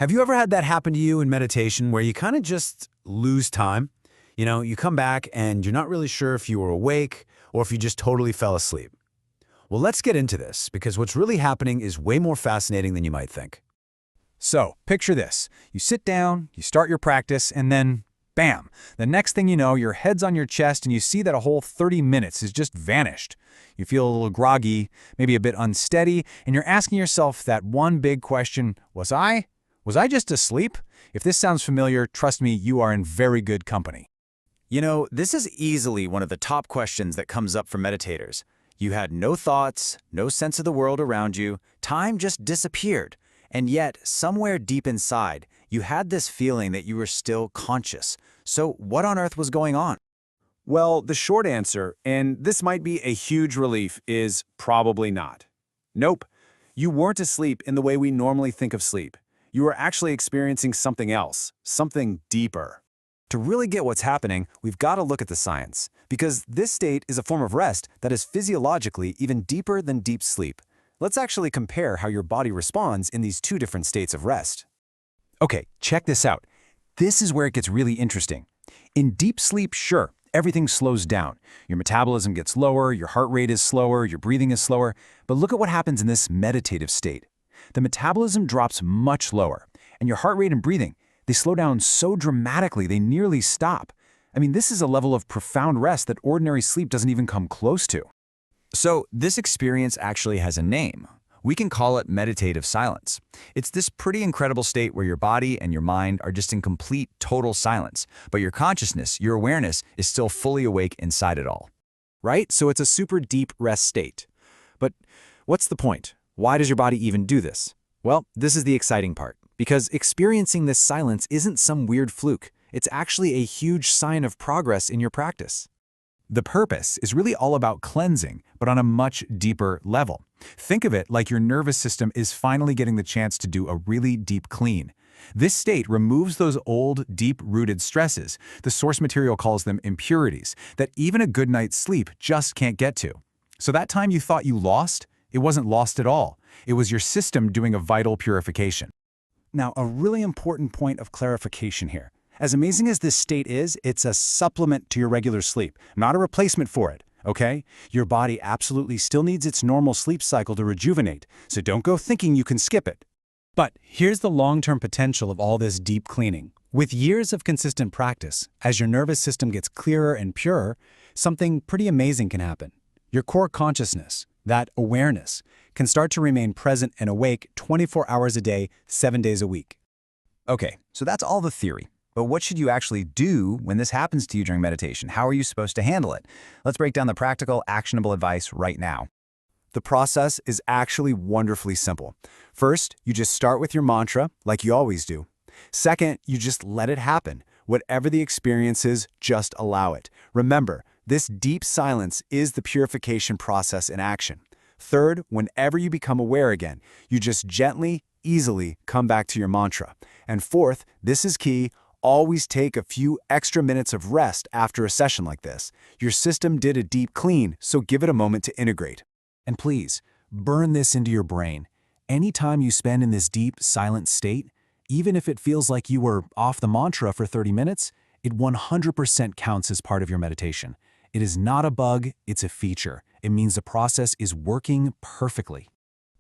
Have you ever had that happen to you in meditation where you kind of just lose time? You come back and you're not really sure if you were awake or if you just totally fell asleep. Well, let's get into this because what's really happening is way more fascinating than you might think. So, picture this. You sit down, you start your practice, and then, bam! The next thing you know, your head's on your chest and you see that a whole 30 minutes has just vanished. You feel a little groggy, maybe a bit unsteady, and you're asking yourself that one big question, Was I just asleep? If this sounds familiar, trust me, you are in very good company. This is easily one of the top questions that comes up for meditators. You had no thoughts, no sense of the world around you, time just disappeared. And yet, somewhere deep inside, you had this feeling that you were still conscious. So what on earth was going on? Well, the short answer, and this might be a huge relief, is probably not. Nope. You weren't asleep in the way we normally think of sleep. You were actually experiencing something else, something deeper. To really get what's happening, we've got to look at the science, because this state is a form of rest that is physiologically even deeper than deep sleep. Let's actually compare how your body responds in these two different states of rest. Okay, check this out. This is where it gets really interesting. In deep sleep, sure, everything slows down. Your metabolism gets lower, your heart rate is slower, your breathing is slower. But look at what happens in this meditative state. The metabolism drops much lower, and your heart rate and breathing, they slow down so dramatically they nearly stop. I mean, this is a level of profound rest that ordinary sleep doesn't even come close to. So this experience actually has a name. We can call it meditative silence. It's this pretty incredible state where your body and your mind are just in complete, total silence, but your consciousness, your awareness, is still fully awake inside it all. Right? So it's a super deep rest state. But what's the point? Why does your body even do this? Well, this is the exciting part, because experiencing this silence isn't some weird fluke. It's actually a huge sign of progress in your practice. The purpose is really all about cleansing, but on a much deeper level. Think of it like your nervous system is finally getting the chance to do a really deep clean. This state removes those old, deep-rooted stresses. The source material calls them impurities, that even a good night's sleep just can't get to. So that time you thought you lost, it wasn't lost at all. It was your system doing a vital purification. Now, a really important point of clarification here. As amazing as this state is, it's a supplement to your regular sleep, not a replacement for it, okay? Your body absolutely still needs its normal sleep cycle to rejuvenate, so don't go thinking you can skip it. But here's the long-term potential of all this deep cleaning. With years of consistent practice, as your nervous system gets clearer and purer, something pretty amazing can happen. Your core consciousness, that awareness, can start to remain present and awake 24 hours a day, 7 days a week. Okay, so that's all the theory. But what should you actually do when this happens to you during meditation? How are you supposed to handle it? Let's break down the practical, actionable advice right now. The process is actually wonderfully simple. First, you just start with your mantra, like you always do. Second, you just let it happen. Whatever the experience is, just allow it. Remember, this deep silence is the purification process in action. Third, whenever you become aware again, you just gently, easily come back to your mantra. And fourth, this is key, always take a few extra minutes of rest after a session like this. Your system did a deep clean, so give it a moment to integrate. And please, burn this into your brain. Any time you spend in this deep, silent state, even if it feels like you were off the mantra for 30 minutes, it 100% counts as part of your meditation. It is not a bug, it's a feature. It means the process is working perfectly.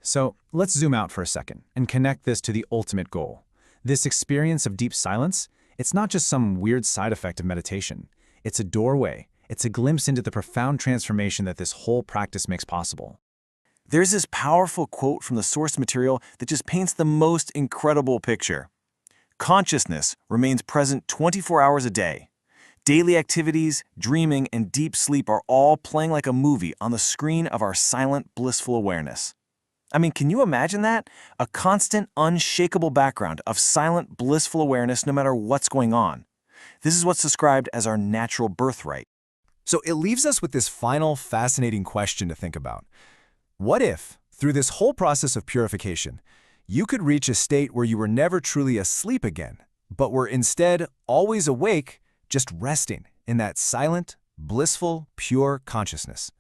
So let's zoom out for a second and connect this to the ultimate goal. This experience of deep silence, it's not just some weird side effect of meditation. It's a doorway. It's a glimpse into the profound transformation that this whole practice makes possible. There's this powerful quote from the source material that just paints the most incredible picture. Consciousness remains present 24 hours a day. Daily activities, dreaming, and deep sleep are all playing like a movie on the screen of our silent, blissful awareness. I mean, can you imagine that? A constant, unshakable background of silent, blissful awareness no matter what's going on. This is what's described as our natural birthright. So it leaves us with this final, fascinating question to think about. What if, through this whole process of purification, you could reach a state where you were never truly asleep again, but were instead always awake, just resting in that silent, blissful, pure consciousness?